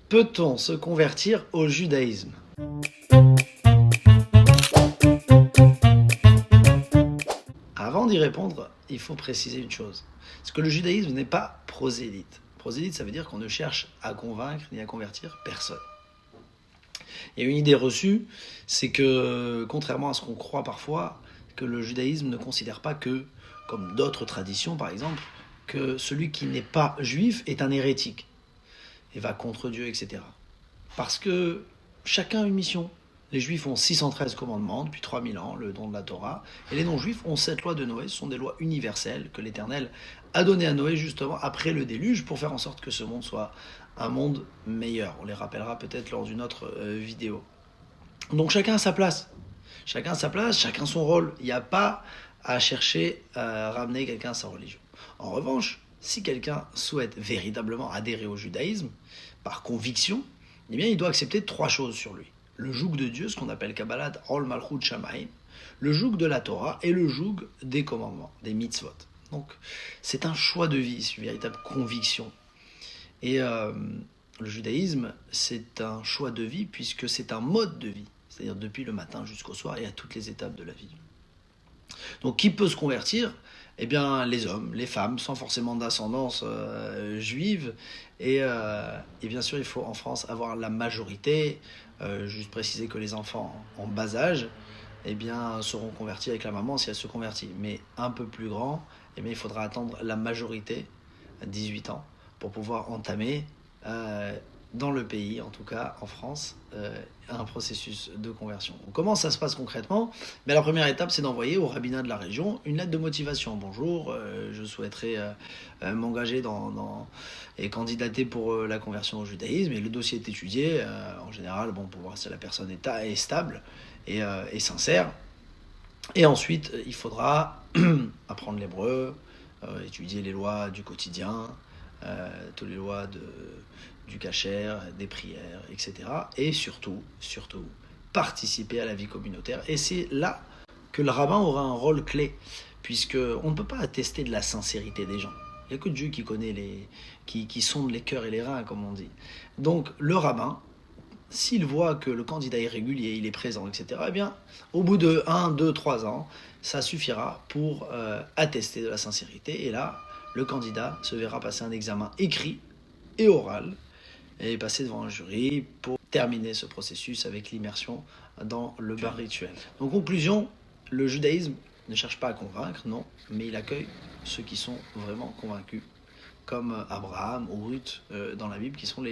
Peut-on se convertir au judaïsme? Avant d'y répondre, il faut préciser une chose. C'est que le judaïsme n'est pas prosélyte. Prosélyte, ça veut dire qu'on ne cherche à convaincre ni à convertir personne. Il y a une idée reçue, c'est que, contrairement à ce qu'on croit parfois, que le judaïsme ne considère pas que, comme d'autres traditions par exemple, que celui qui n'est pas juif est un hérétique et va contre Dieu, etc. Parce que chacun a une mission. Les juifs ont 613 commandements depuis 3000 ans, le don de la Torah, et les non-juifs ont 7 lois de Noé, ce sont des lois universelles que l'Éternel a données à Noé justement après le déluge pour faire en sorte que ce monde soit un monde meilleur. On les rappellera peut-être lors d'une autre vidéo. Donc chacun a sa place. Chacun a sa place, chacun son rôle. Il n'y a pas à chercher à ramener quelqu'un à sa religion. En revanche, si quelqu'un souhaite véritablement adhérer au judaïsme, par conviction, eh bien il doit accepter 3 choses sur lui. Le joug de Dieu, ce qu'on appelle Kabbalat Ol Malchut Shamayim, le joug de la Torah et le joug des commandements, des mitzvot. Donc c'est un choix de vie, c'est une véritable conviction. Et le judaïsme, c'est un choix de vie puisque c'est un mode de vie, c'est-à-dire depuis le matin jusqu'au soir et à toutes les étapes de la vie. Donc qui peut se convertir? Eh bien les hommes, les femmes, sans forcément d'ascendance juive. Et bien sûr, il faut en France avoir la majorité. Juste préciser que les enfants en bas âge eh bien, seront convertis avec la maman si elle se convertit. Mais un peu plus grand, eh bien, il faudra attendre la majorité, à 18 ans, pour pouvoir entamer, dans le pays, en tout cas en France, un processus de conversion. Donc, comment ça se passe concrètement? Mais la première étape, c'est d'envoyer au rabbinat de la région une lettre de motivation. Bonjour, je souhaiterais m'engager et candidater pour la conversion au judaïsme. Et le dossier est étudié, en général, pour voir si la personne est stable et sincère. Et ensuite, il faudra apprendre l'hébreu, étudier les lois du quotidien, toutes les lois du kasher, des prières, etc. Et surtout, participer à la vie communautaire. Et c'est là que le rabbin aura un rôle clé, puisqu'on ne peut pas attester de la sincérité des gens. Il n'y a que Dieu qui connaît qui sonde les cœurs et les reins, comme on dit. Donc, le rabbin, s'il voit que le candidat est régulier, il est présent, etc., eh bien, au bout de 1, 2, 3 ans, ça suffira pour attester de la sincérité. Et là, le candidat se verra passer un examen écrit et oral et passer devant un jury pour terminer ce processus avec l'immersion dans le bain rituel. Donc, conclusion, le judaïsme ne cherche pas à convaincre, non, mais il accueille ceux qui sont vraiment convaincus, comme Abraham ou Ruth dans la Bible, qui sont